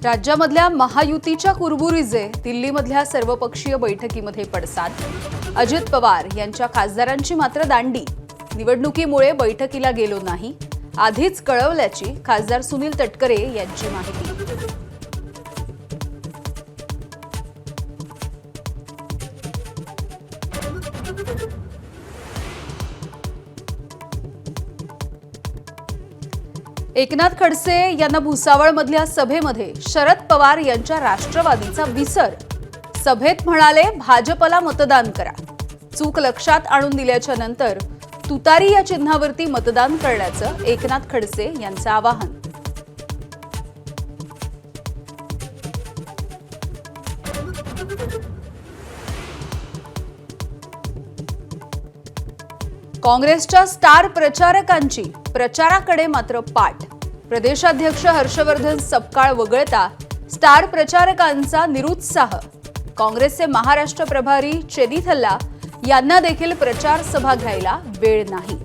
राज्यामधल्या महायुतीच्या कुरबुरीचे दिल्लीमधल्या सर्वपक्षीय बैठकीमध्ये पडसाद। अजित पवार यांच्या खासदारांची मात्र दांडी। निवडणुकीमुळे बैठकीला गेलो नाही, आधीच कळवल्याची खासदार सुनील तटकरे यांची माहिती। एकनाथ खडसे यांना भुसावळमधल्या सभेमध्ये शरद पवार यांच्या राष्ट्रवादीचा विसर। सभेत म्हणाले, भाजपला मतदान करा। चूक लक्षात आणून दिल्याच्या नंतर तुतारी या चिन्हावरती मतदान करण्याचं एकनाथ खडसे यांचं आवाहन। काँग्रेसच्या स्टार प्रचारकांची प्रचाराकडे मात्र पाठ। प्रदेशाध्यक्ष हर्षवर्धन सपकाळ वगळता स्टार प्रचारकांचा निरुत्साह। काँग्रेसचे महाराष्ट्र प्रभारी चेदी थल्ला यांना देखील प्रचार सभा घ्यायला वेळ नाही।